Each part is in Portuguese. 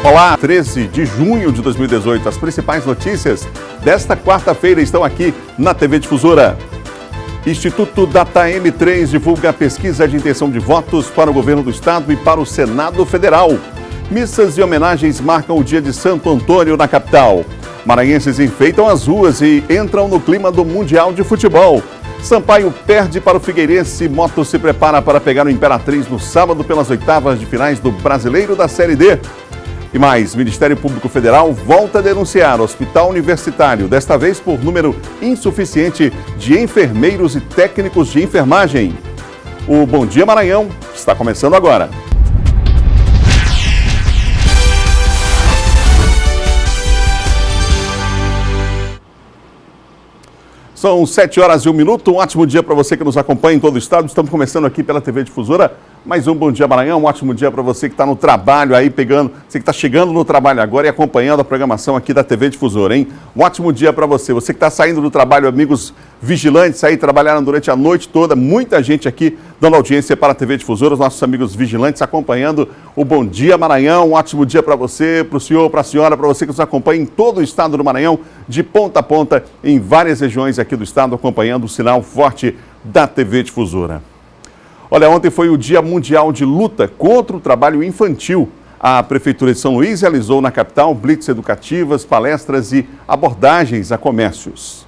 Olá, 13 de junho de 2018, as principais notícias desta quarta-feira estão aqui na TV Difusora. Instituto Data M3 divulga a pesquisa de intenção de votos para o governo do estado e para o Senado Federal. Missas e homenagens marcam o dia de Santo Antônio na capital. Maranhenses enfeitam as ruas e entram no clima do Mundial de Futebol. Sampaio perde para o Figueirense, Moto se prepara para pegar o Imperatriz no sábado pelas oitavas de finais do Brasileiro da Série D. E mais, Ministério Público Federal volta a denunciar o Hospital Universitário, desta vez por número insuficiente de enfermeiros e técnicos de enfermagem. O Bom Dia Maranhão está começando agora. São 7h01, um ótimo dia para você que nos acompanha em todo o estado. Estamos começando aqui pela TV Difusora, mais um Bom Dia Maranhão, um ótimo dia para você que está no trabalho aí, você que está chegando no trabalho agora e acompanhando a programação aqui da TV Difusora, hein? Um ótimo dia para você, você que está saindo do trabalho, amigos vigilantes aí, trabalharam durante a noite toda, muita gente aqui dando audiência para a TV Difusora, os nossos amigos vigilantes acompanhando o Bom Dia Maranhão, um ótimo dia para você, para o senhor, para a senhora, para você que nos acompanha em todo o estado do Maranhão, de ponta a ponta, em várias regiões aqui do estado, acompanhando o sinal forte da TV Difusora. Olha, ontem foi o Dia Mundial de Luta contra o Trabalho Infantil. A Prefeitura de São Luís realizou na capital blitz educativas, palestras e abordagens a comércios.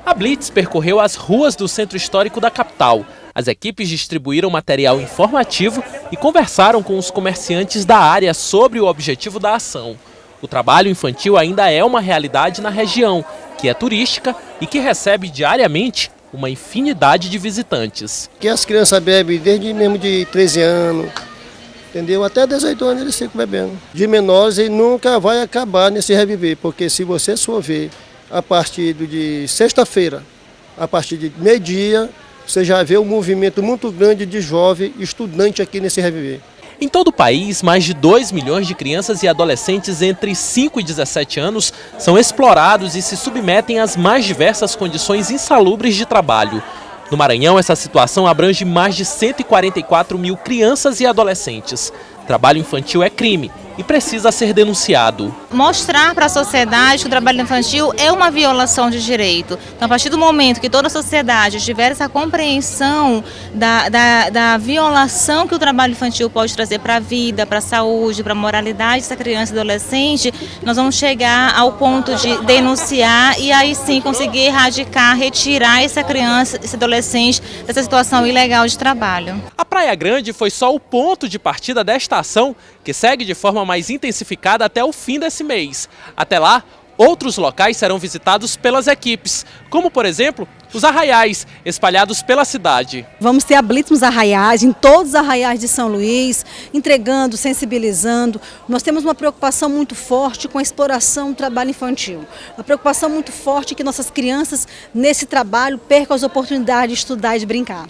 A blitz percorreu as ruas do centro histórico da capital. As equipes distribuíram material informativo e conversaram com os comerciantes da área sobre o objetivo da ação. O trabalho infantil ainda é uma realidade na região, que é turística e que recebe diariamente uma infinidade de visitantes. Que as crianças bebem desde mesmo de 13 anos, entendeu? Até 18 anos eles ficam bebendo. De menores e nunca vai acabar nesse reviver, porque se você for ver a partir de sexta-feira, a partir de meio-dia, você já vê um movimento muito grande de jovem estudante aqui nesse reviver. Em todo o país, mais de 2 milhões de crianças e adolescentes entre 5 e 17 anos são explorados e se submetem às mais diversas condições insalubres de trabalho. No Maranhão, essa situação abrange mais de 144 mil crianças e adolescentes. Trabalho infantil é crime e precisa ser denunciado. Mostrar para a sociedade que o trabalho infantil é uma violação de direito. Então, a partir do momento que toda a sociedade tiver essa compreensão da violação que o trabalho infantil pode trazer para a vida, para a saúde, para a moralidade dessa criança e adolescente, nós vamos chegar ao ponto de denunciar e aí sim conseguir erradicar, retirar essa criança, esse adolescente dessa situação ilegal de trabalho. A Praia Grande foi só o ponto de partida desta ação, que segue de forma mais intensificada até o fim desse mês. Até lá, outros locais serão visitados pelas equipes, como, por exemplo, os arraiais espalhados pela cidade. Vamos ter a blitz nos arraiais, em todos os arraiais de São Luís, entregando, sensibilizando. Nós temos uma preocupação muito forte com a exploração do trabalho infantil. Uma preocupação muito forte que nossas crianças, nesse trabalho, percam as oportunidades de estudar e de brincar.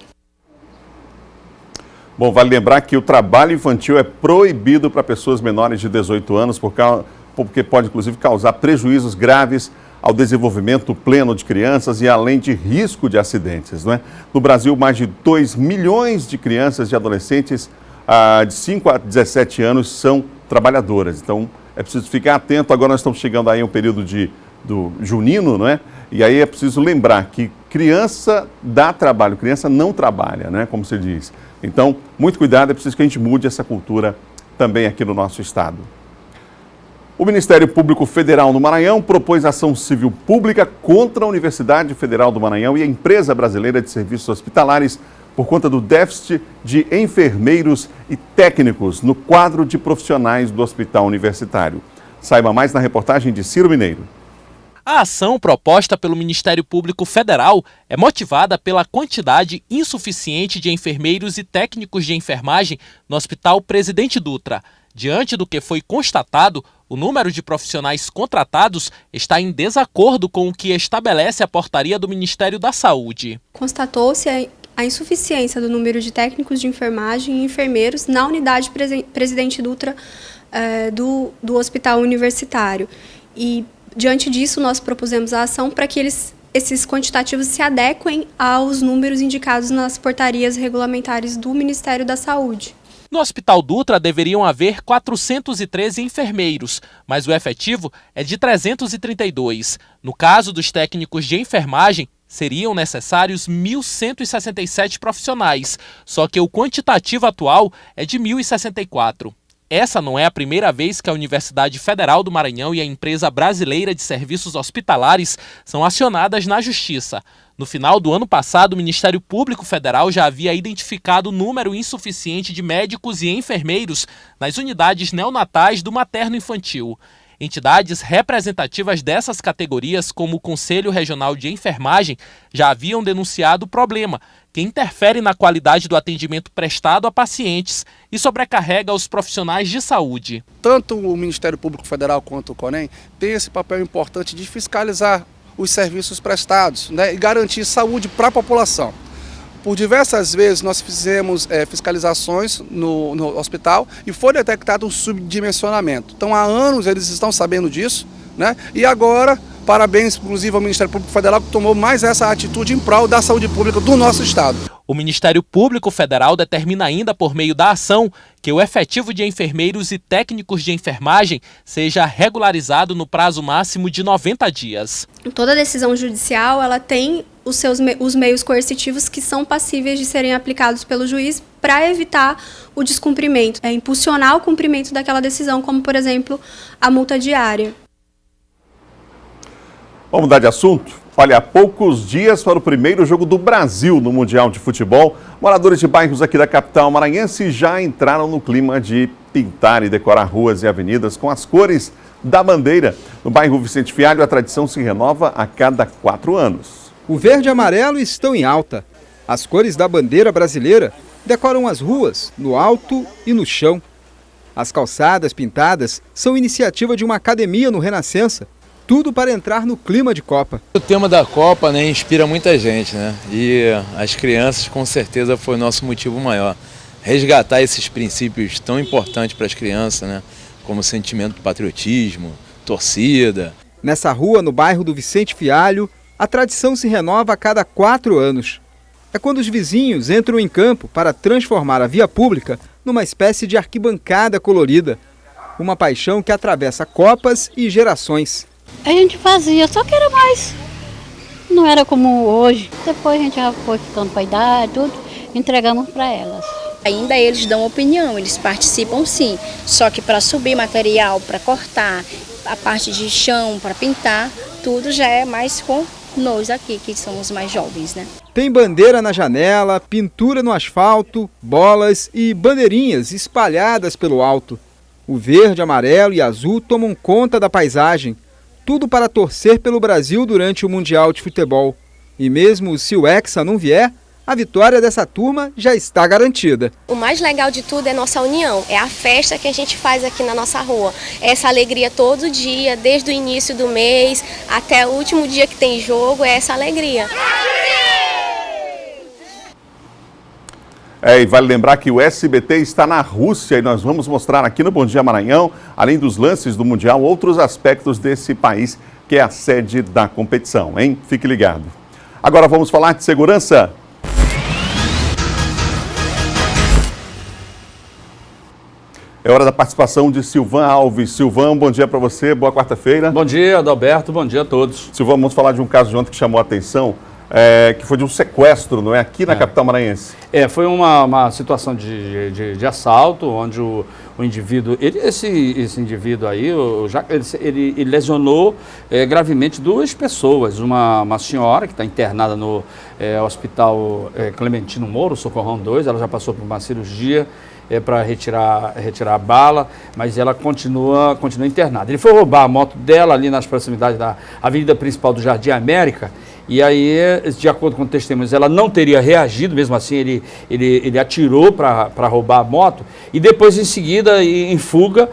Bom, vale lembrar que o trabalho infantil é proibido para pessoas menores de 18 anos, porque pode, inclusive, causar prejuízos graves ao desenvolvimento pleno de crianças e além de risco de acidentes, não é? No Brasil, mais de 2 milhões de crianças e adolescentes de 5 a 17 anos são trabalhadoras. Então, é preciso ficar atento. Agora nós estamos chegando aí a um período do junino, não é? E aí é preciso lembrar que criança dá trabalho, criança não trabalha, né? Como se diz. Então, muito cuidado, é preciso que a gente mude essa cultura também aqui no nosso estado. O Ministério Público Federal do Maranhão propôs ação civil pública contra a Universidade Federal do Maranhão e a Empresa Brasileira de Serviços Hospitalares por conta do déficit de enfermeiros e técnicos no quadro de profissionais do Hospital Universitário. Saiba mais na reportagem de Ciro Mineiro. A ação proposta pelo Ministério Público Federal é motivada pela quantidade insuficiente de enfermeiros e técnicos de enfermagem no Hospital Presidente Dutra. Diante do que foi constatado, o número de profissionais contratados está em desacordo com o que estabelece a portaria do Ministério da Saúde. Constatou-se a insuficiência do número de técnicos de enfermagem e enfermeiros na unidade Presidente Dutra do Hospital Universitário. E diante disso, nós propusemos a ação para que esses quantitativos se adequem aos números indicados nas portarias regulamentares do Ministério da Saúde. No Hospital Dutra deveriam haver 413 enfermeiros, mas o efetivo é de 332. No caso dos técnicos de enfermagem, seriam necessários 1.167 profissionais, só que o quantitativo atual é de 1.064. Essa não é a primeira vez que a Universidade Federal do Maranhão e a Empresa Brasileira de Serviços Hospitalares são acionadas na Justiça. No final do ano passado, o Ministério Público Federal já havia identificado o número insuficiente de médicos e enfermeiros nas unidades neonatais do materno-infantil. Entidades representativas dessas categorias, como o Conselho Regional de Enfermagem, já haviam denunciado o problema, que interfere na qualidade do atendimento prestado a pacientes e sobrecarrega os profissionais de saúde. Tanto o Ministério Público Federal quanto o CONEM têm esse papel importante de fiscalizar os serviços prestados, né, e garantir saúde para a população. Por diversas vezes nós fizemos fiscalizações no hospital e foi detectado um subdimensionamento. Então há anos eles estão sabendo disso, né? E agora, parabéns inclusive ao Ministério Público Federal que tomou mais essa atitude em prol da saúde pública do nosso estado. O Ministério Público Federal determina ainda por meio da ação que o efetivo de enfermeiros e técnicos de enfermagem seja regularizado no prazo máximo de 90 dias. Toda decisão judicial ela tem os meios coercitivos que são passíveis de serem aplicados pelo juiz para evitar o descumprimento, impulsionar o cumprimento daquela decisão, como, por exemplo, a multa diária. Vamos mudar de assunto? Olha, há poucos dias para o primeiro jogo do Brasil no Mundial de Futebol, moradores de bairros aqui da capital maranhense já entraram no clima de pintar e decorar ruas e avenidas com as cores da bandeira. No bairro Vicente Fialho, a tradição se renova a cada 4 anos. O verde e amarelo estão em alta. As cores da bandeira brasileira decoram as ruas, no alto e no chão. As calçadas pintadas são iniciativa de uma academia no Renascença. Tudo para entrar no clima de Copa. O tema da Copa, né, inspira muita gente, né? E as crianças com certeza foi o nosso motivo maior. Resgatar esses princípios tão importantes para as crianças, né? Como o sentimento de patriotismo, torcida. Nessa rua, no bairro do Vicente Fialho, a tradição se renova a cada 4 anos. É quando os vizinhos entram em campo para transformar a via pública numa espécie de arquibancada colorida. Uma paixão que atravessa copas e gerações. A gente fazia, só que era mais. Não era como hoje. Depois a gente já foi ficando para a idade, tudo, entregamos para elas. Ainda eles dão opinião, eles participam sim. Só que para subir material, para cortar, a parte de chão, para pintar, tudo já é mais com nós aqui, que somos mais jovens, né? Tem bandeira na janela, pintura no asfalto, bolas e bandeirinhas espalhadas pelo alto. O verde, amarelo e azul tomam conta da paisagem. Tudo para torcer pelo Brasil durante o Mundial de Futebol. E mesmo se o Hexa não vier, a vitória dessa turma já está garantida. O mais legal de tudo é nossa união, é a festa que a gente faz aqui na nossa rua. Essa alegria todo dia, desde o início do mês até o último dia que tem jogo, é essa alegria. E vale lembrar que o SBT está na Rússia e nós vamos mostrar aqui no Bom Dia Maranhão, além dos lances do Mundial, outros aspectos desse país que é a sede da competição, hein? Fique ligado. Agora vamos falar de segurança. É hora da participação de Silvan Alves. Silvan, bom dia para você, boa quarta-feira. Bom dia, Adalberto, bom dia a todos. Silvan, vamos falar de um caso de ontem que chamou a atenção, que foi de um sequestro, não é? Aqui na capital maranhense. Foi uma situação de assalto, onde o indivíduo, esse indivíduo aí, ele lesionou gravemente 2 pessoas. Uma senhora que está internada no Hospital Clementino Moro, Socorrão 2, ela já passou por uma cirurgia, para retirar a bala, mas ela continua internada. Ele foi roubar a moto dela ali nas proximidades da avenida principal do Jardim América, e aí, de acordo com testemunhas, ela não teria reagido, mesmo assim ele atirou para roubar a moto, e depois em seguida, em fuga,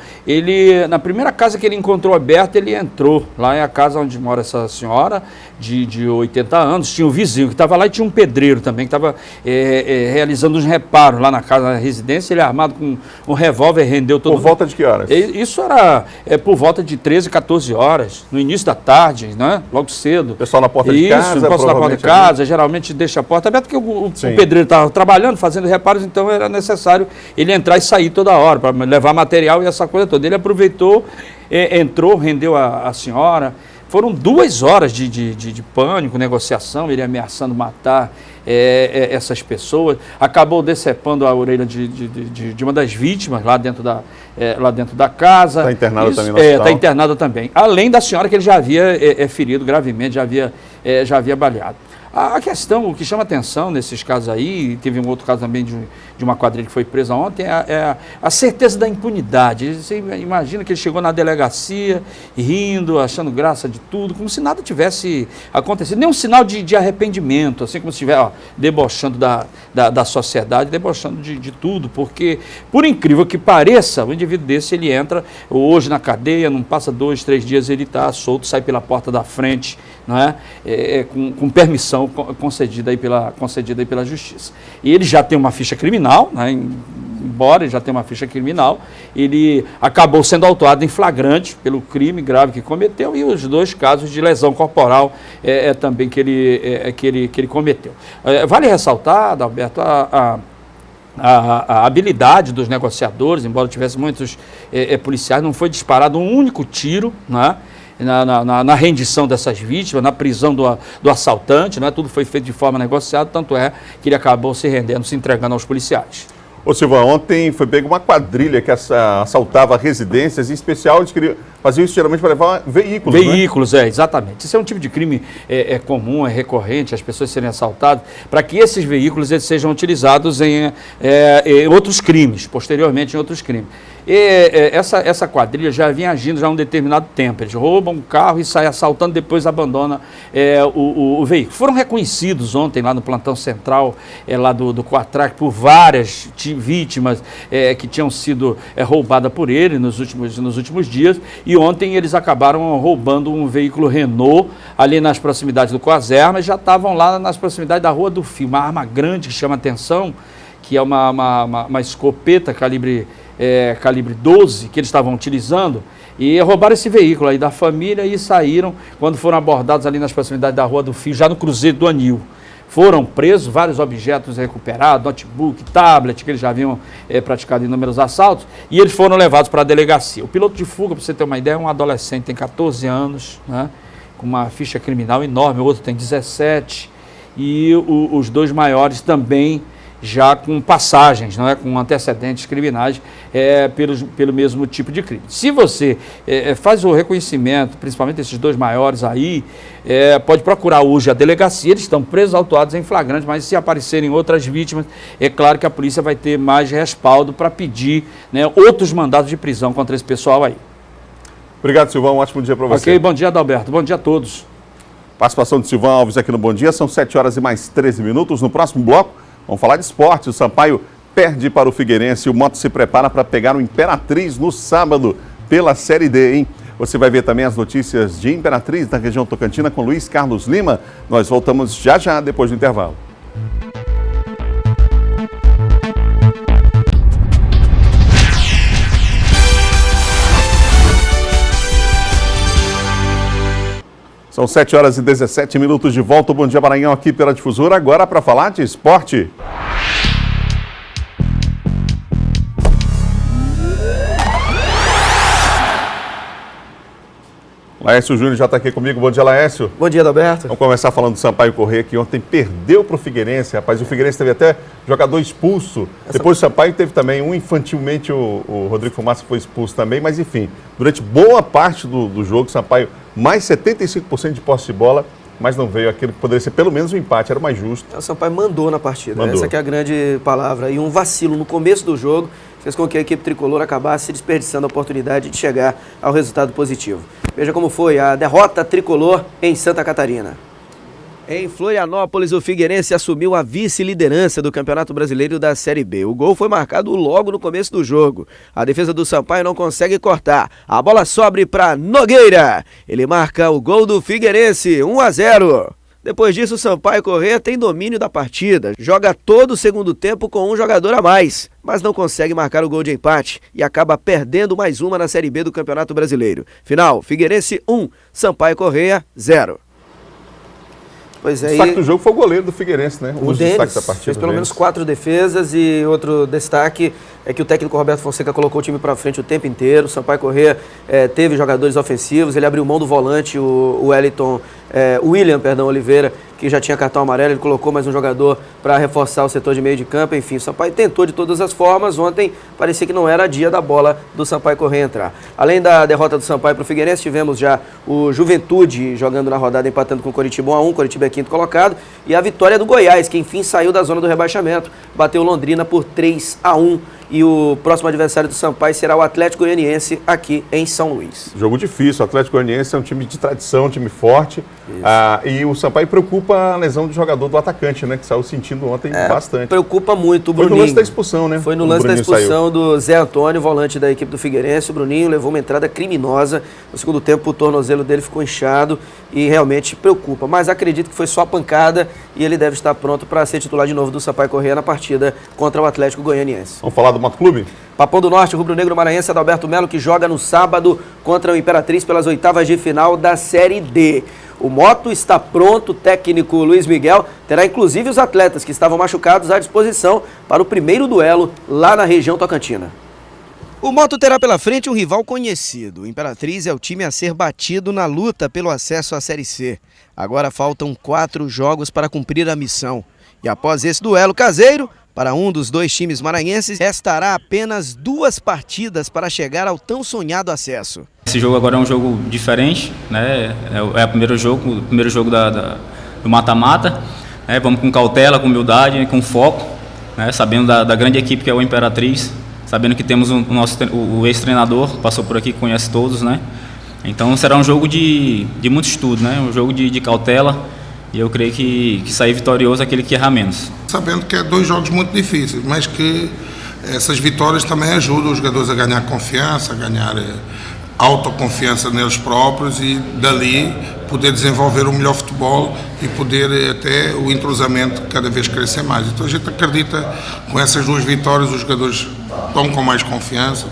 na primeira casa que ele encontrou aberta, ele entrou. Lá é a casa onde mora essa senhora, de 80 anos, tinha um vizinho que estava lá e tinha um pedreiro também, que estava realizando uns reparos lá na casa, na residência. Ele armado com um revólver, rendeu todo mundo. Por volta de que horas? Isso era por volta de 13, 14 horas, no início da tarde, né? Logo cedo. Pessoal na porta de casa? casa, não posso dar conta de casa, geralmente deixa a porta aberta, porque o pedreiro estava trabalhando, fazendo reparos, então era necessário ele entrar e sair toda hora, para levar material e essa coisa toda. Ele aproveitou, entrou, rendeu a senhora. Foram 2 horas de pânico, negociação, ele ameaçando matar essas pessoas. Acabou decepando a orelha de uma das vítimas lá dentro da casa. Está internada também no hospital. Está internada também. Além da senhora que ele já havia ferido gravemente, já havia baleado. A questão, o que chama atenção nesses casos aí, teve um outro caso também de uma quadrilha que foi presa ontem, é a certeza da impunidade. Você imagina que ele chegou na delegacia rindo, achando graça de tudo, como se nada tivesse acontecido. Nenhum sinal de arrependimento, assim como se estiver debochando da sociedade, debochando de tudo, porque, por incrível que pareça, o indivíduo desse, ele entra hoje na cadeia, não passa 2, 3 dias, ele está solto, sai pela porta da frente, não é? Com permissão concedida aí pela Justiça. E ele já tem uma ficha criminal, né? Embora ele já tenha uma ficha criminal, ele acabou sendo autuado em flagrante pelo crime grave que cometeu e os 2 casos de lesão corporal também que ele cometeu. Vale ressaltar, Adalberto, a habilidade dos negociadores, embora tivesse muitos policiais, não foi disparado um único tiro, né? Na rendição dessas vítimas, na prisão do assaltante, né? Tudo foi feito de forma negociada, tanto é que ele acabou se rendendo, se entregando aos policiais. Ô Silvão, ontem foi pega uma quadrilha que assaltava residências, em especial eles faziam isso geralmente para levar veículos, Veículos, exatamente. Isso é um tipo de crime comum, recorrente, as pessoas serem assaltadas, para que esses veículos eles sejam utilizados em outros crimes, posteriormente em outros crimes. Essa quadrilha já vinha agindo há um determinado tempo. Eles roubam um carro e saem assaltando, depois abandonam o veículo. Foram reconhecidos ontem lá no plantão central, lá do Coatrac, por várias vítimas que tinham sido roubadas por ele nos últimos dias. E ontem eles acabaram roubando um veículo Renault ali nas proximidades do Coaserma e já estavam lá nas proximidades da Rua do Fio. Uma arma grande que chama atenção, que é uma escopeta calibre 12 que eles estavam utilizando, e roubaram esse veículo aí da família e saíram quando foram abordados ali nas proximidades da Rua do Fio, já no Cruzeiro do Anil. Foram presos, vários objetos recuperados, notebook, tablet, que eles já haviam praticado inúmeros assaltos, e eles foram levados para a delegacia. O piloto de fuga, para você ter uma ideia, é um adolescente, tem 14 anos, né, com uma ficha criminal enorme, o outro tem 17, e os 2 maiores também já com passagens, não é, com antecedentes criminais pelo mesmo tipo de crime. Se você faz o reconhecimento, principalmente esses 2 maiores aí, pode procurar hoje a delegacia, eles estão presos, autuados em flagrante, mas se aparecerem outras vítimas, é claro que a polícia vai ter mais respaldo para pedir, né, outros mandados de prisão contra esse pessoal aí. Obrigado, Silvão, um ótimo dia para você. Ok, bom dia, Adalberto, bom dia a todos. Participação de Silvão Alves aqui no Bom Dia, são 7 horas e mais 13 minutos. No próximo bloco, vamos falar de esporte. O Sampaio perde para o Figueirense e o Moto se prepara para pegar o Imperatriz no sábado pela Série D, hein? Você vai ver também as notícias de Imperatriz da região Tocantina com Luiz Carlos Lima. Nós voltamos já depois do intervalo. São 7 horas e 17 minutos de volta. Bom dia, Maranhão, aqui pela Difusora. Agora para falar de esporte. Laércio Júnior já está aqui comigo. Bom dia, Laércio. Bom dia, Adalberto. Vamos começar falando do Sampaio Corrêa, que ontem perdeu para o Figueirense. Rapaz, o Figueirense teve até jogador expulso. Depois o Sampaio teve também infantilmente, o Rodrigo Fumaça foi expulso também. Mas, enfim, durante boa parte do jogo, o Sampaio mais 75% de posse de bola, mas não veio aquilo que poderia ser pelo menos um empate, era o mais justo. O Sampaio mandou na partida, mandou. Essa que é a grande palavra. E um vacilo no começo do jogo fez com que a equipe tricolor acabasse desperdiçando a oportunidade de chegar ao resultado positivo. Veja como foi a derrota tricolor em Santa Catarina. Em Florianópolis, o Figueirense assumiu a vice-liderança do Campeonato Brasileiro da Série B. O gol foi marcado logo no começo do jogo. A defesa do Sampaio não consegue cortar. A bola sobe para Nogueira. Ele marca o gol do Figueirense, 1-0. Depois disso, o Sampaio Corrêa tem domínio da partida. Joga todo o segundo tempo com um jogador a mais, mas não consegue marcar o gol de empate e acaba perdendo mais uma na Série B do Campeonato Brasileiro. Final, Figueirense 1, Sampaio Corrêa 0. Pois é. O destaque do jogo foi o goleiro do Figueirense, né? O Denis fez pelo menos 4 defesas, e outro destaque é que o técnico Roberto Fonseca colocou o time para frente o tempo inteiro. O Sampaio Corrêa teve jogadores ofensivos, ele abriu mão do volante, o William Oliveira, que já tinha cartão amarelo, ele colocou mais um jogador para reforçar o setor de meio de campo. Enfim, o Sampaio tentou de todas as formas. Ontem parecia que não era dia da bola do Sampaio Corrêa entrar. Além da derrota do Sampaio para o Figueirense, tivemos já o Juventude jogando na rodada, empatando com o Coritiba 1-1, Coritiba é quinto colocado, e a vitória do Goiás, que enfim saiu da zona do rebaixamento, bateu Londrina por 3-1. E o próximo adversário do Sampaio será o Atlético Goianiense aqui em São Luís. Jogo difícil, o Atlético Goianiense é um time de tradição, um time forte. E o Sampaio preocupa a lesão do jogador, do atacante, né? Que saiu sentindo ontem bastante. Preocupa muito o Bruninho. Foi no lance da expulsão, né? Foi no lance da expulsão do Zé Antônio, volante da equipe do Figueirense. O Bruninho levou uma entrada criminosa. No segundo tempo, o tornozelo dele ficou inchado e realmente preocupa. Mas acredito que foi só pancada e ele deve estar pronto para ser titular de novo do Sampaio Corrêa na partida contra o Atlético Goianiense. Vamos falar do Motoclube? Papão do Norte, rubro-negro maranhense, Adalberto Melo, que joga no sábado contra o Imperatriz pelas oitavas de final da Série D. O Moto está pronto, o técnico Luiz Miguel terá inclusive os atletas que estavam machucados à disposição para o primeiro duelo lá na região tocantina. O Moto terá pela frente um rival conhecido. O Imperatriz é o time a ser batido na luta pelo acesso à Série C. Agora faltam 4 jogos para cumprir a missão. E após esse duelo caseiro, para um dos 2 times maranhenses, restará apenas 2 partidas para chegar ao tão sonhado acesso. Esse jogo agora é um jogo diferente, né? É o primeiro jogo do mata-mata. Né? Vamos com cautela, com humildade, com foco, né? Sabendo da grande equipe que é o Imperatriz, sabendo que temos o ex-treinador, passou por aqui, conhece todos, né? Então será um jogo de muito estudo, né? Um jogo de cautela, e eu creio que sair vitorioso é aquele que errar menos. Sabendo que é 2 jogos muito difíceis, mas que essas vitórias também ajudam os jogadores a ganhar confiança, a ganhar autoconfiança neles próprios e dali poder desenvolver o melhor futebol e poder até o entrosamento cada vez crescer mais. Então a gente acredita com essas 2 vitórias os jogadores estão com mais confiança,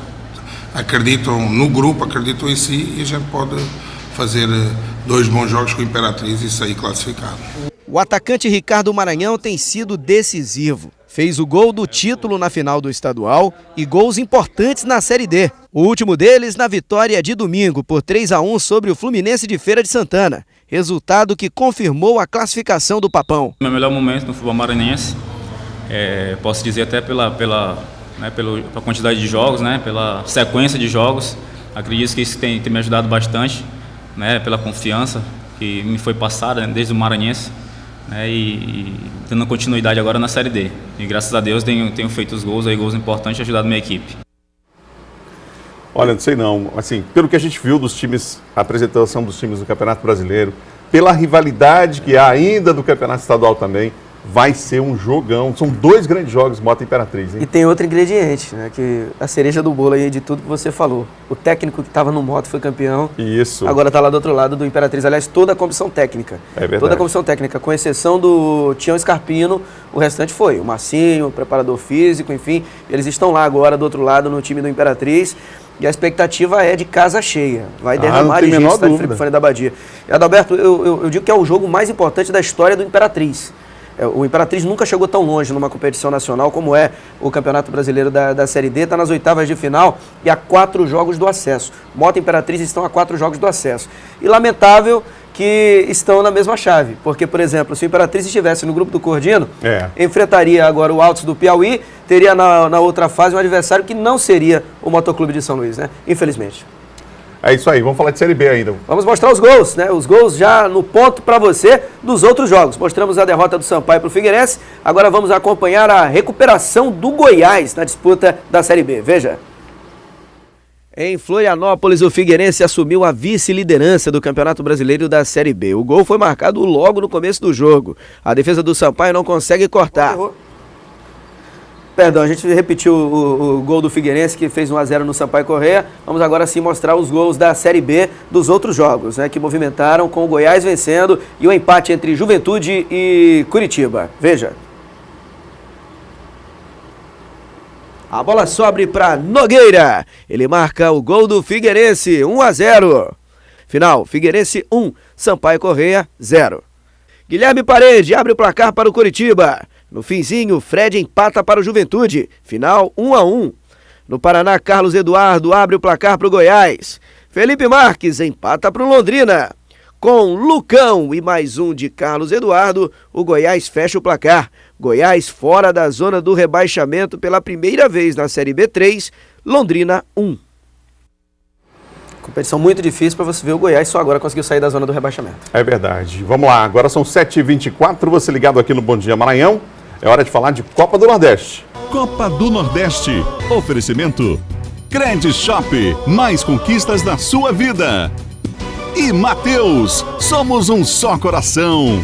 acreditam no grupo, acreditam em si, e a gente pode fazer 2 bons jogos com o Imperatriz e sair classificado. O atacante Ricardo Maranhão tem sido decisivo. Fez o gol do título na final do estadual e gols importantes na Série D. O último deles na vitória de domingo por 3-1 sobre o Fluminense de Feira de Santana. Resultado que confirmou a classificação do Papão. Meu melhor momento no futebol maranhense, posso dizer até pela quantidade de jogos, né, pela sequência de jogos. Acredito que isso tem me ajudado bastante, né, pela confiança que me foi passada, né, desde o Maranhense. E dando continuidade agora na Série D. E graças a Deus tenho feito os gols importantes e ajudado a minha equipe. Olha, não sei não, assim, pelo que a gente viu dos times, a apresentação dos times do Campeonato Brasileiro, pela rivalidade que há ainda do Campeonato Estadual também, vai ser um jogão. São 2 grandes jogos, Moto e Imperatriz, hein? E tem outro ingrediente, né? Que a cereja do bolo aí de tudo que você falou. O técnico que estava no Moto foi campeão. Isso. Agora está lá do outro lado do Imperatriz. Aliás, toda a comissão técnica. É verdade. Toda a comissão técnica, com exceção do Tião Scarpino, o restante foi. O Marcinho, o preparador físico, enfim. Eles estão lá agora do outro lado no time do Imperatriz. E a expectativa é de casa cheia. Vai derramar de gente no Fone da Abadia. E, Adalberto, eu digo que é o jogo mais importante da história do Imperatriz. O Imperatriz nunca chegou tão longe numa competição nacional como é o Campeonato Brasileiro da Série D. Está nas oitavas de final e a 4 jogos do acesso. Moto e Imperatriz estão a 4 jogos do acesso. E lamentável que estão na mesma chave. Porque, por exemplo, se o Imperatriz estivesse no grupo do Cordino, enfrentaria agora o Altos do Piauí, teria na outra fase um adversário que não seria o Motoclube de São Luís, né? Infelizmente. É isso aí, vamos falar de Série B ainda. Vamos mostrar os gols, né? Os gols já no ponto para você dos outros jogos. Mostramos a derrota do Sampaio para o Figueirense. Agora vamos acompanhar a recuperação do Goiás na disputa da Série B. Veja. Em Florianópolis, o Figueirense assumiu a vice-liderança do Campeonato Brasileiro da Série B. O gol foi marcado logo no começo do jogo. A defesa do Sampaio não consegue cortar. Perdão, a gente repetiu o gol do Figueirense, que fez 1-0 no Sampaio Corrêa. Vamos agora sim mostrar os gols da Série B dos outros jogos, né, que movimentaram com o Goiás vencendo e o empate entre Juventude e Curitiba. Veja. A bola sobe para Nogueira. Ele marca o gol do Figueirense, 1-0. Final, Figueirense 1, Sampaio Corrêa 0. Guilherme Parede abre o placar para o Coritiba. No finzinho, Fred empata para o Juventude. Final 1-1. No Paraná, Carlos Eduardo abre o placar para o Goiás. Felipe Marques empata para o Londrina. Com Lucão e mais um de Carlos Eduardo, o Goiás fecha o placar. Goiás fora da zona do rebaixamento pela primeira vez na Série B3, Londrina 1. Competição muito difícil para você ver, o Goiás só agora conseguiu sair da zona do rebaixamento. É verdade. Vamos lá, agora são 7h24, você ligado aqui no Bom Dia Maranhão. É hora de falar de Copa do Nordeste. Copa do Nordeste. Oferecimento Cred Shop. Mais conquistas na sua vida. E Mateus, somos um só coração.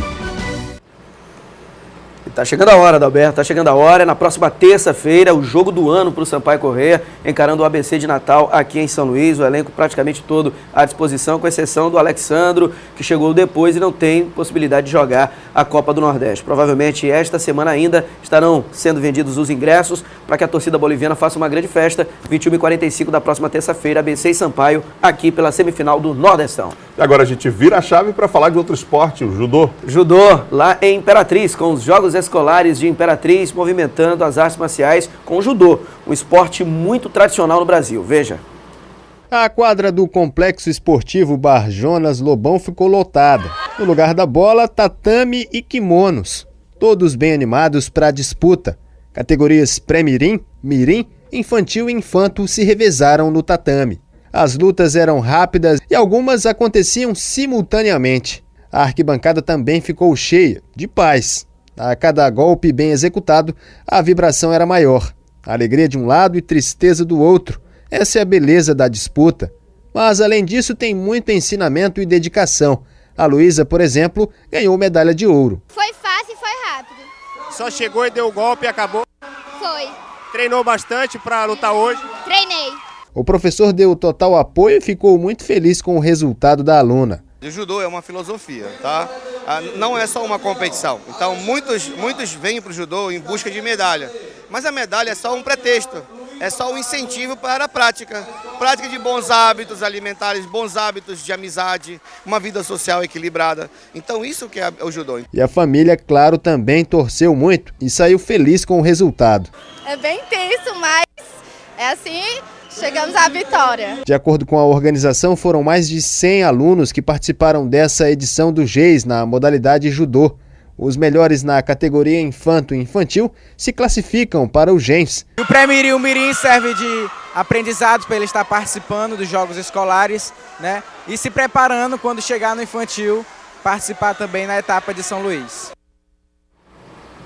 Tá chegando a hora, Adalberto, tá chegando a hora. Na próxima terça-feira, o jogo do ano para o Sampaio Corrêa, encarando o ABC de Natal aqui em São Luís. O elenco praticamente todo à disposição, com exceção do Alexandro, que chegou depois e não tem possibilidade de jogar a Copa do Nordeste. Provavelmente esta semana ainda estarão sendo vendidos os ingressos para que a torcida boliviana faça uma grande festa. 21h45 da próxima terça-feira, ABC e Sampaio, aqui pela semifinal do Nordestão. E agora a gente vira a chave para falar de outro esporte, o judô. Judô, lá em Imperatriz, com os Jogos Escolares de Imperatriz, movimentando as artes marciais com o judô, um esporte muito tradicional no Brasil. Veja. A quadra do Complexo Esportivo Bar Jonas Lobão ficou lotada. No lugar da bola, tatame e kimonos, todos bem animados para a disputa. Categorias pré-mirim, mirim, infantil e infanto se revezaram no tatame. As lutas eram rápidas e algumas aconteciam simultaneamente. A arquibancada também ficou cheia, de paz. A cada golpe bem executado, a vibração era maior. A alegria de um lado e tristeza do outro. Essa é a beleza da disputa. Mas, além disso, tem muito ensinamento e dedicação. A Luísa, por exemplo, ganhou medalha de ouro. Foi fácil e foi rápido. Só chegou e deu o golpe e acabou? Foi. Treinou bastante para lutar hoje? Treinei. O professor deu total apoio e ficou muito feliz com o resultado da aluna. O judô é uma filosofia, tá? Não é só uma competição. Então muitos vêm para o judô em busca de medalha. Mas a medalha é só um pretexto, é só um incentivo para a prática. Prática de bons hábitos alimentares, bons hábitos de amizade, uma vida social equilibrada. Então isso que é o judô. E a família, claro, também torceu muito e saiu feliz com o resultado. É bem tenso, mas é assim, chegamos à vitória. De acordo com a organização, foram mais de 100 alunos que participaram dessa edição do GEIS na modalidade judô. Os melhores na categoria infanto e infantil se classificam para o GEMS. O pré-mirim e o mirim serve de aprendizado para ele estar participando dos jogos escolares, né? E se preparando quando chegar no infantil, participar também na etapa de São Luís.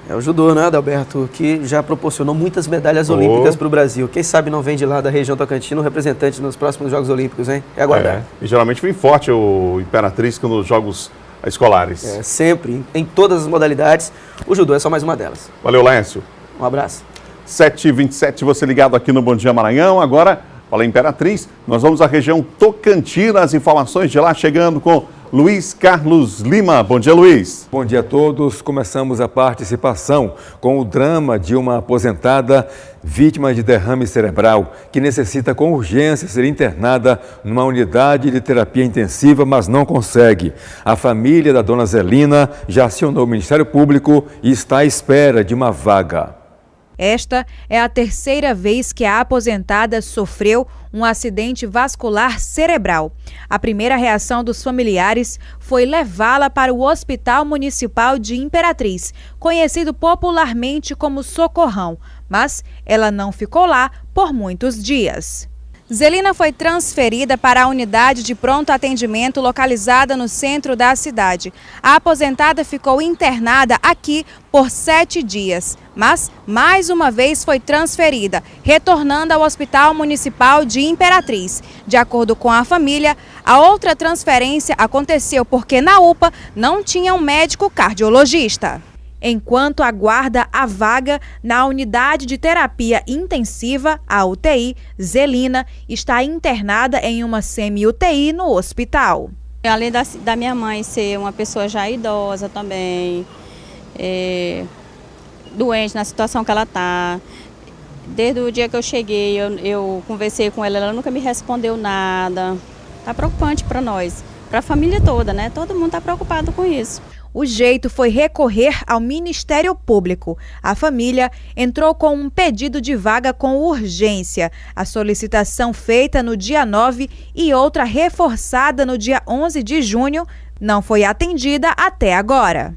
É o judô, né, Adalberto, que já proporcionou muitas medalhas olímpicas para o Brasil. Quem sabe não vem de lá da região Tocantins um representante nos próximos Jogos Olímpicos, hein? É aguardar. E geralmente vem forte o Imperatriz nos Jogos Escolares. Sempre, em todas as modalidades. O judô é só mais uma delas. Valeu, Lécio. Um abraço. 7h27, você ligado aqui no Bom Dia Maranhão. Agora, fala Imperatriz, nós vamos à região Tocantins. As informações de lá chegando com Luiz Carlos Lima. Bom dia, Luiz. Bom dia a todos. Começamos a participação com o drama de uma aposentada vítima de derrame cerebral que necessita com urgência ser internada numa unidade de terapia intensiva, mas não consegue. A família da dona Zelina já acionou o Ministério Público e está à espera de uma vaga. Esta é a terceira vez que a aposentada sofreu um acidente vascular cerebral. A primeira reação dos familiares foi levá-la para o Hospital Municipal de Imperatriz, conhecido popularmente como Socorrão, mas ela não ficou lá por muitos dias. Zelina foi transferida para a unidade de pronto atendimento localizada no centro da cidade. A aposentada ficou internada aqui por 7 dias, mas mais uma vez foi transferida, retornando ao Hospital Municipal de Imperatriz. De acordo com a família, a outra transferência aconteceu porque na UPA não tinha um médico cardiologista. Enquanto aguarda a vaga na unidade de terapia intensiva, a UTI, Zelina está internada em uma semi-UTI no hospital. Além da minha mãe ser uma pessoa já idosa também, doente na situação que ela está, desde o dia que eu cheguei, eu conversei com ela, ela nunca me respondeu nada. Está preocupante para nós, para a família toda, né? Todo mundo está preocupado com isso. O jeito foi recorrer ao Ministério Público. A família entrou com um pedido de vaga com urgência. A solicitação feita no dia 9 e outra reforçada no dia 11 de junho não foi atendida até agora.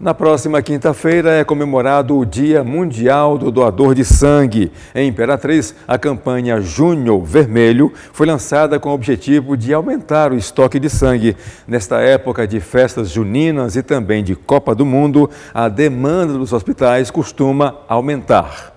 Na próxima quinta-feira é comemorado o Dia Mundial do Doador de Sangue. Em Imperatriz, a campanha Junho Vermelho foi lançada com o objetivo de aumentar o estoque de sangue. Nesta época de festas juninas e também de Copa do Mundo, a demanda dos hospitais costuma aumentar.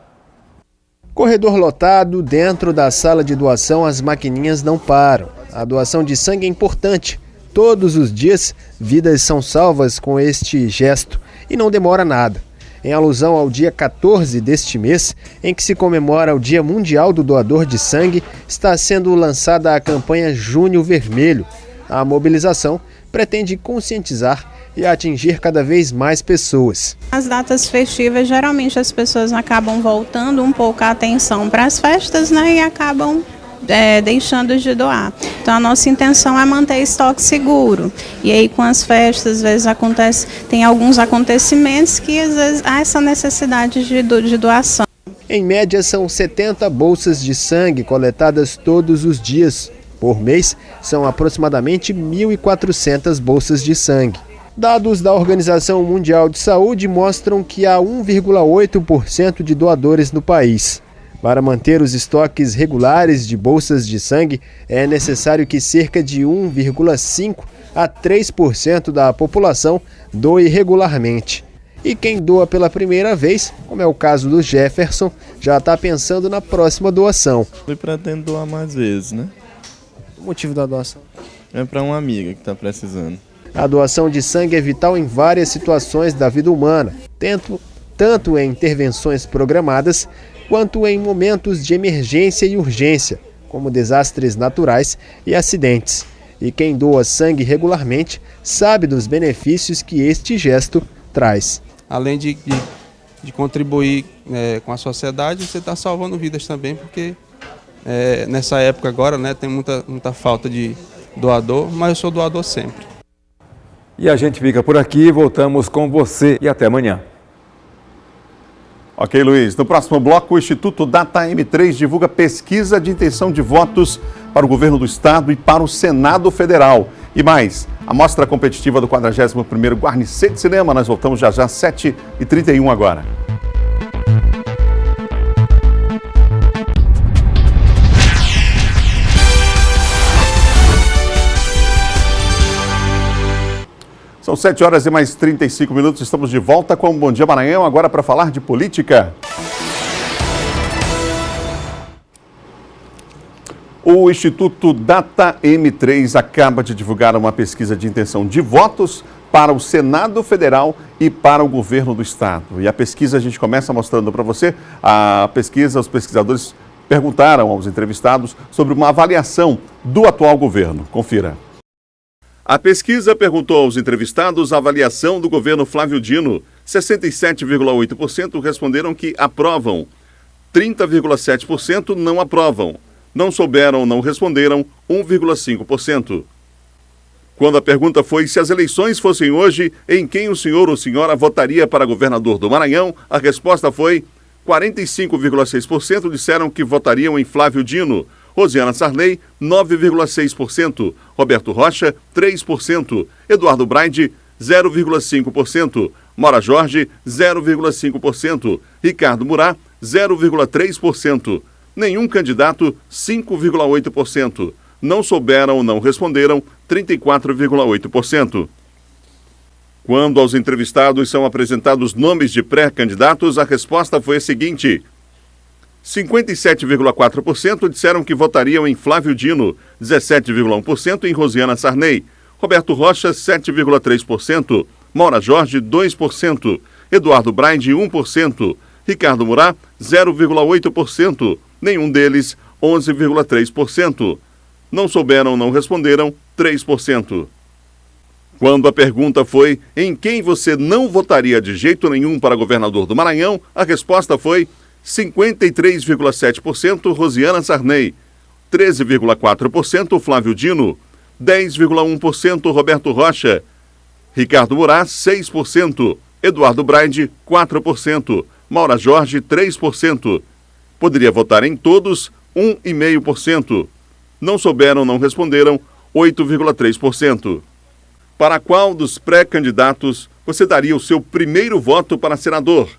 Corredor lotado, dentro da sala de doação as maquininhas não param. A doação de sangue é importante. Todos os dias, vidas são salvas com este gesto e não demora nada. Em alusão ao dia 14 deste mês, em que se comemora o Dia Mundial do Doador de Sangue, está sendo lançada a campanha Junho Vermelho. A mobilização pretende conscientizar e atingir cada vez mais pessoas. As datas festivas, geralmente as pessoas acabam voltando um pouco a atenção para as festas, né, e acabam deixando de doar. Então a nossa intenção é manter estoque seguro. E aí com as festas, às vezes tem alguns acontecimentos que às vezes há essa necessidade de doação. Em média são 70 bolsas de sangue coletadas todos os dias. Por mês são aproximadamente 1.400 bolsas de sangue. Dados da Organização Mundial de Saúde mostram que há 1,8% de doadores no país. Para manter os estoques regulares de bolsas de sangue, é necessário que cerca de 1,5% a 3% da população doe regularmente. E quem doa pela primeira vez, como é o caso do Jefferson, já está pensando na próxima doação. Eu pretendo doar mais vezes, né? O motivo da doação? É para uma amiga que está precisando. A doação de sangue é vital em várias situações da vida humana, tanto em intervenções programadas, quanto em momentos de emergência e urgência, como desastres naturais e acidentes. E quem doa sangue regularmente sabe dos benefícios que este gesto traz. Além de contribuir com a sociedade, você está salvando vidas também, porque nessa época agora, né, tem muita falta de doador, mas eu sou doador sempre. E a gente fica por aqui, voltamos com você e até amanhã. Ok, Luiz. No próximo bloco, o Instituto Data M3 divulga pesquisa de intenção de votos para o governo do estado e para o Senado Federal. E mais, a mostra competitiva do 41º Guarnicê de Cinema. Nós voltamos já 7h31 agora. São 7 horas e mais 35 minutos. Estamos de volta com o Bom Dia Maranhão, agora para falar de política. O Instituto Data M3 acaba de divulgar uma pesquisa de intenção de votos para o Senado Federal e para o governo do estado. E a pesquisa, a gente começa mostrando para você, a pesquisa, os pesquisadores perguntaram aos entrevistados sobre uma avaliação do atual governo. Confira. A pesquisa perguntou aos entrevistados a avaliação do governo Flávio Dino. 67,8% responderam que aprovam, 30,7% não aprovam, não souberam ou não responderam 1,5%. Quando a pergunta foi se as eleições fossem hoje, em quem o senhor ou senhora votaria para governador do Maranhão, a resposta foi 45,6% disseram que votariam em Flávio Dino. Rosiana Sarney, 9,6%. Roberto Rocha, 3%. Eduardo Braide, 0,5%. Mora Jorge, 0,5%. Ricardo Murá, 0,3%. Nenhum candidato, 5,8%. Não souberam ou não responderam, 34,8%. Quando aos entrevistados são apresentados nomes de pré-candidatos, a resposta foi a seguinte: 57,4% disseram que votariam em Flávio Dino, 17,1% em Rosiana Sarney, Roberto Rocha, 7,3%, Maura Jorge, 2%, Eduardo Braide, 1%, Ricardo Murá, 0,8%, nenhum deles, 11,3%. Não souberam ou não responderam, 3%. Quando a pergunta foi em quem você não votaria de jeito nenhum para governador do Maranhão, a resposta foi 53,7% Rosiana Sarney, 13,4% Flávio Dino, 10,1% Roberto Rocha, Ricardo Murat, 6%. Eduardo Braide, 4%. Maura Jorge, 3%. Poderia votar em todos, 1,5%. Não souberam, não responderam, 8,3%. Para qual dos pré-candidatos você daria o seu primeiro voto para senador?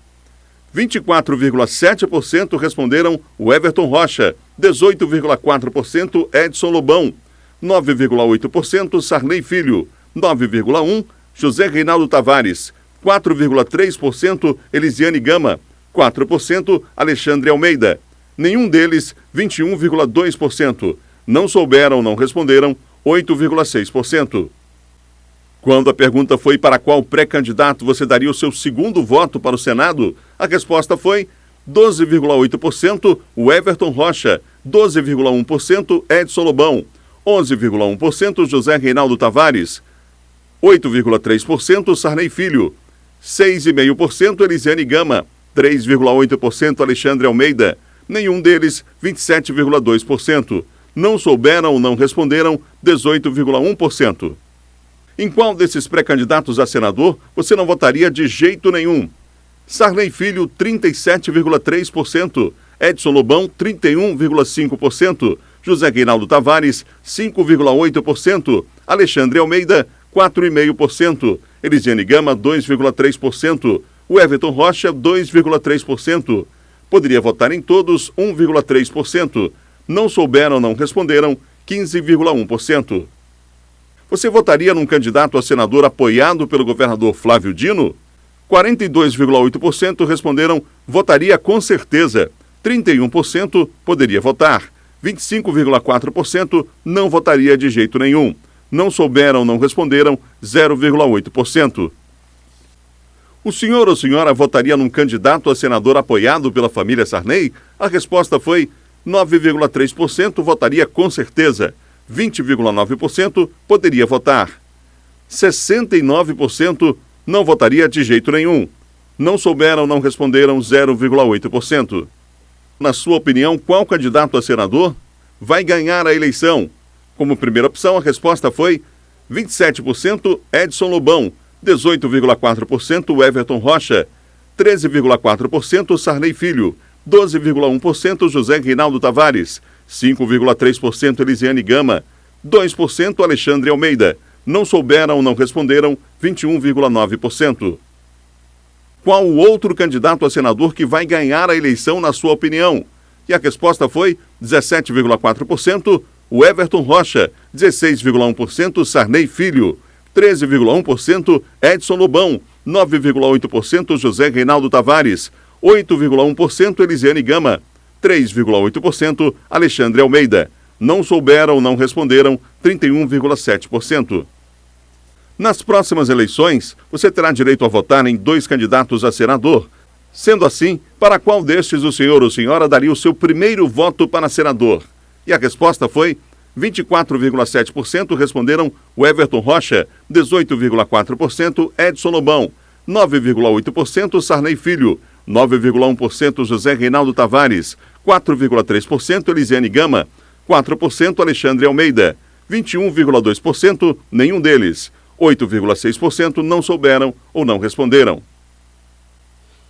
24,7% responderam o Everton Rocha, 18,4% Edson Lobão, 9,8% Sarney Filho, 9,1% José Reinaldo Tavares, 4,3% Elisiane Gama, 4% Alexandre Almeida. Nenhum deles, 21,2%. Não souberam, não responderam, 8,6%. Quando a pergunta foi para qual pré-candidato você daria o seu segundo voto para o Senado, a resposta foi 12,8% o Everton Rocha, 12,1% Edson Lobão, 11,1% José Reinaldo Tavares, 8,3% Sarney Filho, 6,5% Elisiane Gama, 3,8% Alexandre Almeida, nenhum deles 27,2%. Não souberam ou não responderam 18,1%. Em qual desses pré-candidatos a senador você não votaria de jeito nenhum? Sarney Filho, 37,3%, Edson Lobão, 31,5%, José Reinaldo Tavares, 5,8%, Alexandre Almeida, 4,5%, Elisiane Gama, 2,3%, o Everton Rocha, 2,3%. Poderia votar em todos, 1,3%. Não souberam, não responderam, 15,1%. Você votaria num candidato a senador apoiado pelo governador Flávio Dino? 42,8% responderam votaria com certeza, 31% poderia votar, 25,4% não votaria de jeito nenhum. Não souberam, não responderam, 0,8%. O senhor ou senhora votaria num candidato a senador apoiado pela família Sarney? A resposta foi 9,3% votaria com certeza, 20,9% poderia votar. 69% não votaria de jeito nenhum. Não souberam, não responderam, 0,8%. Na sua opinião, qual candidato a senador vai ganhar a eleição? Como primeira opção, a resposta foi 27% Edson Lobão, 18,4% Everton Rocha, 13,4% Sarney Filho, 12,1% José Reinaldo Tavares, 5,3% Elisiane Gama, 2% Alexandre Almeida. Não souberam, não responderam, 21,9%. Qual o outro candidato a senador que vai ganhar a eleição, na sua opinião? E a resposta foi 17,4% o Everton Rocha, 16,1% Sarney Filho, 13,1% Edson Lobão, 9,8% José Reinaldo Tavares, 8,1% Elisiane Gama, 3,8% Alexandre Almeida. Não souberam, não responderam, 31,7%. Nas próximas eleições, você terá direito a votar em 2 candidatos a senador. Sendo assim, para qual destes o senhor ou senhora daria o seu primeiro voto para senador? E a resposta foi 24,7% responderam o Everton Rocha, 18,4% Edson Lobão, 9,8% Sarney Filho, 9,1% José Reinaldo Tavares, 4,3% Elisiane Gama, 4% Alexandre Almeida, 21,2% nenhum deles, 8,6% não souberam ou não responderam.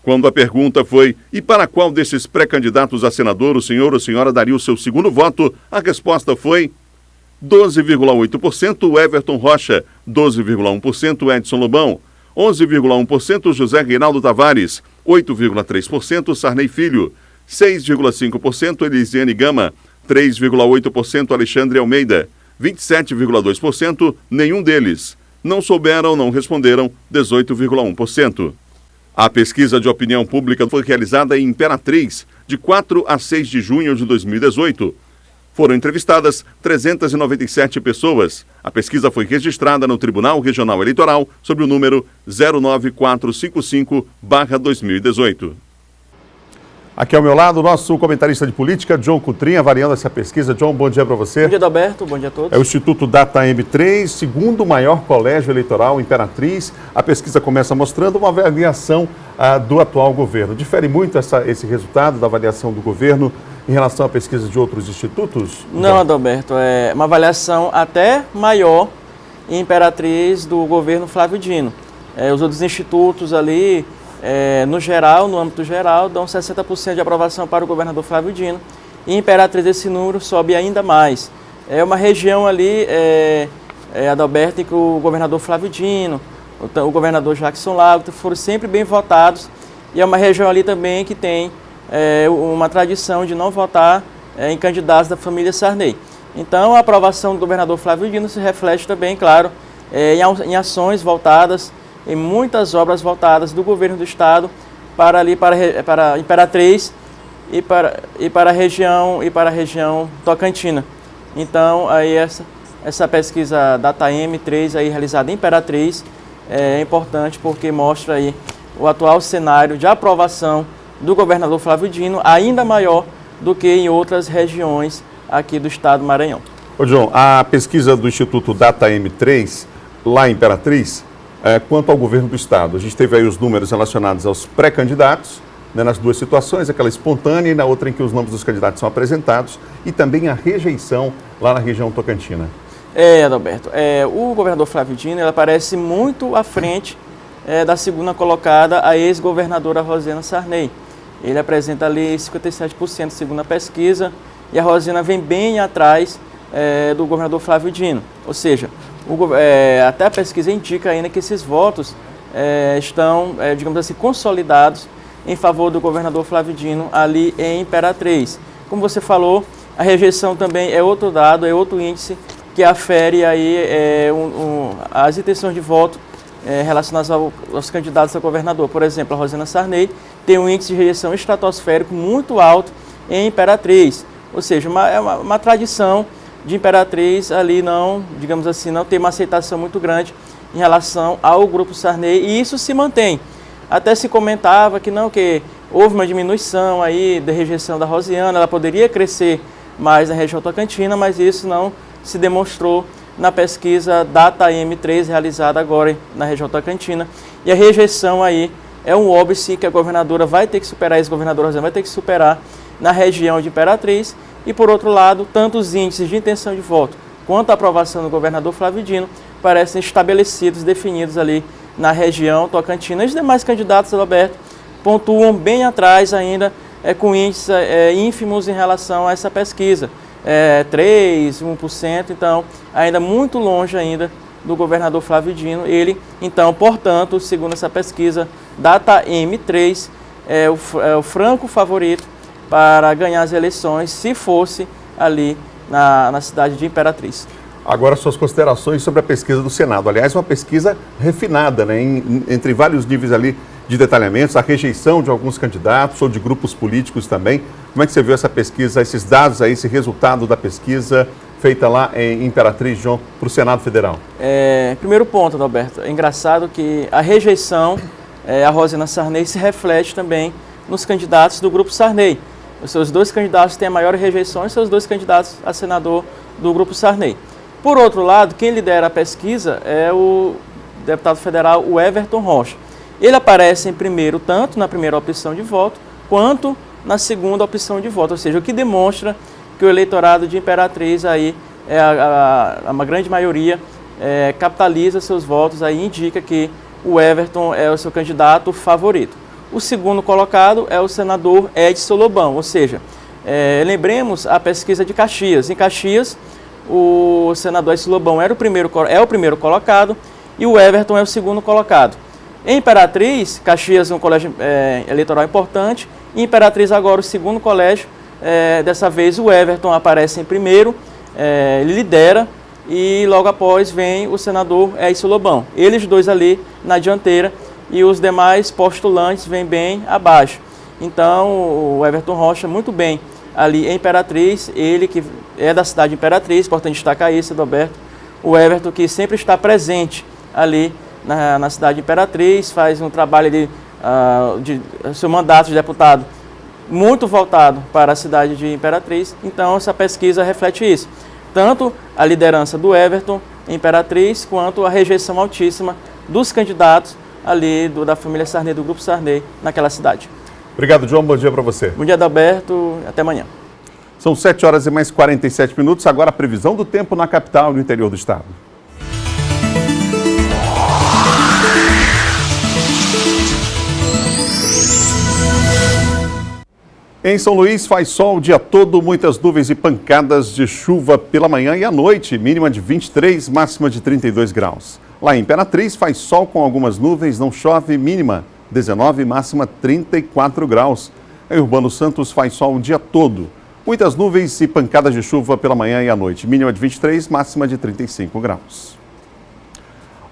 Quando a pergunta foi, e para qual desses pré-candidatos a senador o senhor ou senhora daria o seu segundo voto, a resposta foi 12,8% Everton Rocha, 12,1% Edson Lobão, 11,1% José Reinaldo Tavares, 8,3% Sarney Filho, 6,5% Elisiane Gama, 3,8% Alexandre Almeida, 27,2% nenhum deles. Não souberam, não responderam, 18,1%. A pesquisa de opinião pública foi realizada em Imperatriz, de 4 a 6 de junho de 2018. Foram entrevistadas 397 pessoas. A pesquisa foi registrada no Tribunal Regional Eleitoral sob o número 09455/2018. Aqui ao meu lado, o nosso comentarista de política, John Coutrinho, avaliando essa pesquisa. John, bom dia para você. Bom dia, Adalberto. Bom dia a todos. É o Instituto Data M3, segundo maior colégio eleitoral, Imperatriz. A pesquisa começa mostrando uma avaliação do atual governo. Difere muito esse resultado da avaliação do governo em relação à pesquisa de outros institutos? Não, Adalberto, é uma avaliação até maior e Imperatriz do governo Flávio Dino. Os outros institutos ali, no geral, no âmbito geral, dão 60% de aprovação para o governador Flávio Dino, e Imperatriz esse número sobe ainda mais. É uma região ali, Adalberto, em que o governador Flávio Dino, o governador Jackson Lago foram sempre bem votados, e é uma região ali também que tem uma tradição de não votar em candidatos da família Sarney. Então, a aprovação do governador Flávio Dino se reflete também, claro, em ações voltadas, em muitas obras voltadas do governo do estado para Imperatriz e para a região Tocantina. Então, aí essa pesquisa DataM3 aí realizada em Imperatriz é importante porque mostra aí o atual cenário de aprovação do governador Flávio Dino ainda maior do que em outras regiões aqui do estado do Maranhão. Ô João, a pesquisa do Instituto DataM3 lá em Imperatriz, quanto ao governo do estado, a gente teve aí os números relacionados aos pré-candidatos, né, nas duas situações, aquela espontânea e na outra em que os nomes dos candidatos são apresentados, e também a rejeição lá na região Tocantina. Adalberto, o governador Flávio Dino ele aparece muito à frente da segunda colocada, a ex-governadora Rosena Sarney. Ele apresenta ali 57% segundo a pesquisa, e a Rosena vem bem atrás do governador Flávio Dino. Ou seja, até a pesquisa indica ainda que esses votos estão, digamos assim, consolidados em favor do governador Flávio Dino ali em Imperatriz. Como você falou, a rejeição também é outro dado, é outro índice que afere aí as intenções de voto relacionadas aos candidatos a governador. Por exemplo, a Rosena Sarney tem um índice de rejeição estratosférico muito alto em Imperatriz. Ou seja, uma tradição de Imperatriz ali não, digamos assim, não tem uma aceitação muito grande em relação ao grupo Sarney, e isso se mantém. Até se comentava que houve uma diminuição aí da rejeição da Rosiana, ela poderia crescer mais na região Tocantina, mas isso não se demonstrou na pesquisa DataM3 realizada agora na região Tocantina. E a rejeição aí é um óbice que a governadora vai ter que superar, a ex-governadora Rosiana vai ter que superar na região de Imperatriz. E, por outro lado, tanto os índices de intenção de voto quanto a aprovação do governador Flávio Dino parecem estabelecidos, definidos ali na região Tocantina. Os demais candidatos, Roberto, pontuam bem atrás ainda, com índices ínfimos em relação a essa pesquisa. 3%, 1%, então ainda muito longe ainda do governador Flávio Dino. Ele, então, portanto, segundo essa pesquisa DataM3, é o franco favorito para ganhar as eleições, se fosse ali na cidade de Imperatriz. Agora, suas considerações sobre a pesquisa do Senado. Aliás, uma pesquisa refinada, né, entre vários níveis ali de detalhamentos, a rejeição de alguns candidatos ou de grupos políticos também. Como é que você viu essa pesquisa, esses dados aí, esse resultado da pesquisa feita lá em Imperatriz, João, para o Senado Federal? Primeiro ponto, Roberto, é engraçado que a rejeição a Rosena Sarney se reflete também nos candidatos do grupo Sarney. Os seus dois candidatos têm a maior rejeição, seus dois candidatos a senador do grupo Sarney. Por outro lado, quem lidera a pesquisa é o deputado federal, o Everton Rocha. Ele aparece em primeiro, tanto na primeira opção de voto, quanto na segunda opção de voto, ou seja, o que demonstra que o eleitorado de Imperatriz, aí, uma grande maioria, capitaliza seus votos, aí indica que o Everton é o seu candidato favorito. O segundo colocado é o senador Edson Lobão, ou seja, lembremos a pesquisa de Caxias. Em Caxias, o senador Edson Lobão é o primeiro colocado e o Everton é o segundo colocado. Em Imperatriz, Caxias é um colégio eleitoral importante, e Imperatriz agora o segundo colégio, dessa vez o Everton aparece em primeiro, ele lidera, e logo após vem o senador Edson Lobão. Eles dois ali na dianteira, e os demais postulantes vêm bem abaixo. Então, o Everton Rocha, muito bem ali em Imperatriz, ele que é da cidade de Imperatriz, importante destacar isso, Roberto, o Everton que sempre está presente ali na cidade de Imperatriz, faz um trabalho ali, seu mandato de deputado muito voltado para a cidade de Imperatriz. Então, essa pesquisa reflete isso. Tanto a liderança do Everton em Imperatriz, quanto a rejeição altíssima dos candidatos ali da família Sarney, do grupo Sarney, naquela cidade. Obrigado, João. Bom dia para você. Bom dia, Adalberto. Até amanhã. São 7 horas e mais 47 minutos. Agora a previsão do tempo na capital e no interior do estado. Em São Luís faz sol o dia todo, muitas nuvens e pancadas de chuva pela manhã e à noite, mínima de 23, máxima de 32 graus. Lá em Imperatriz faz sol com algumas nuvens, não chove, mínima 19, máxima 34 graus. Em Urbano Santos faz sol o dia todo, muitas nuvens e pancadas de chuva pela manhã e à noite, mínima de 23, máxima de 35 graus.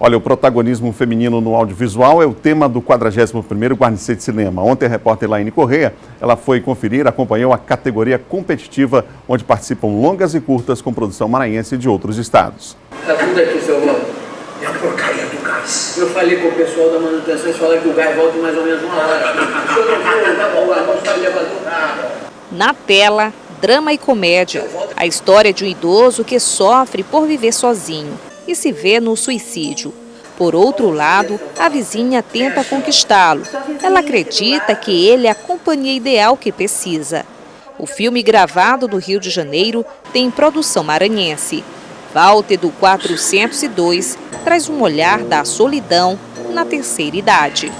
Olha, o protagonismo feminino no audiovisual é o tema do 41º Guarnicê de Cinema. Ontem a repórter Laine Correia, ela foi conferir, acompanhou a categoria competitiva, onde participam longas e curtas com produção maranhense de outros estados. Tá tudo aqui, seu Valdo. É a porcaria do gás. Eu falei com o pessoal da manutenção, eles falaram que o gás volta em mais ou menos uma hora. O senhor não viu, tá bom, não está me levando nada. Na tela, drama e comédia. A história de um idoso que sofre por viver sozinho e se vê no suicídio. Por outro lado, a vizinha tenta conquistá-lo. Ela acredita que ele é a companhia ideal que precisa. O filme, gravado no Rio de Janeiro, tem produção maranhense. Walter, do 402, traz um olhar da solidão na terceira idade.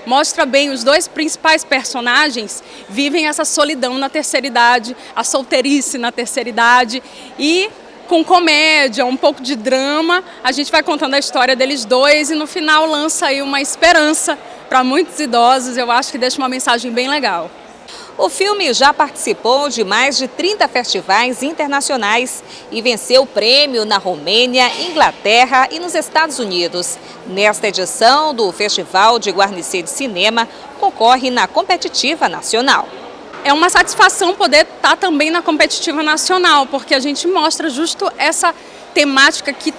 Mostra bem, os dois principais personagens vivem essa solidão na terceira idade, a solteirice na terceira idade, e com comédia, um pouco de drama, a gente vai contando a história deles dois e no final lança aí uma esperança para muitos idosos. Eu acho que deixa uma mensagem bem legal. O filme já participou de mais de 30 festivais internacionais e venceu prêmio na Romênia, Inglaterra e nos Estados Unidos. Nesta edição do Festival de Guarnicê de Cinema, concorre na competitiva nacional. É uma satisfação poder estar também na competitiva nacional, porque a gente mostra justo essa temática que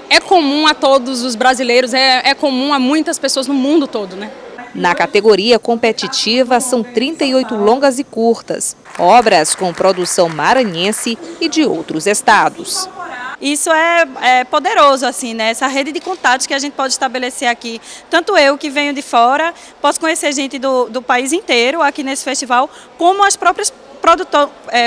é comum a todos os brasileiros, é comum a muitas pessoas no mundo todo, né? Na categoria competitiva são 38 longas e curtas, obras com produção maranhense e de outros estados. Isso é poderoso, assim, né? Essa rede de contatos que a gente pode estabelecer aqui. Tanto eu, que venho de fora, posso conhecer gente do país inteiro aqui nesse festival, como as próprias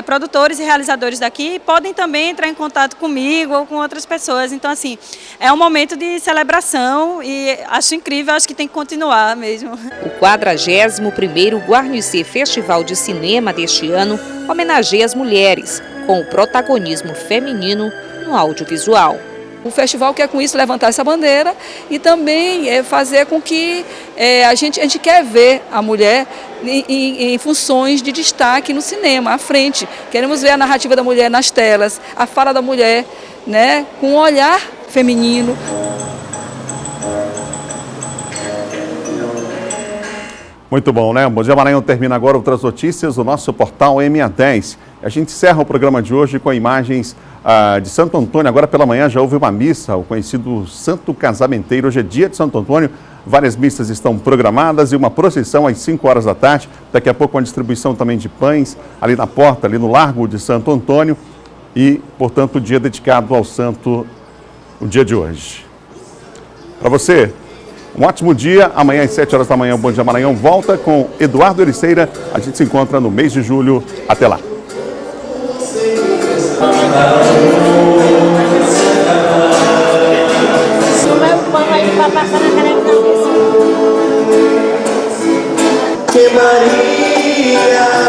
produtores e realizadores daqui podem também entrar em contato comigo ou com outras pessoas. Então, assim, é um momento de celebração e acho incrível, acho que tem que continuar mesmo. O 41º Guarnicê Festival de Cinema deste ano homenageia as mulheres, com o protagonismo feminino no audiovisual. O festival quer com isso levantar essa bandeira e também fazer com que a gente quer ver a mulher em funções de destaque no cinema, à frente. Queremos ver a narrativa da mulher nas telas, a fala da mulher, né, com um olhar feminino. Muito bom, né? Bom Dia Maranhão termina agora outras notícias do nosso portal MA10. A gente encerra o programa de hoje com imagens de Santo Antônio. Agora pela manhã já houve uma missa, o conhecido Santo Casamenteiro. Hoje é dia de Santo Antônio, várias missas estão programadas e uma procissão às 5 horas da tarde. Daqui a pouco uma distribuição também de pães ali na porta, ali no Largo de Santo Antônio. E, portanto, o dia dedicado ao santo, o dia de hoje. Para você, um ótimo dia. Amanhã às 7 horas da manhã o Bom Dia Maranhão volta com Eduardo Ericeira. A gente se encontra no mês de julho. Até lá. Que Maria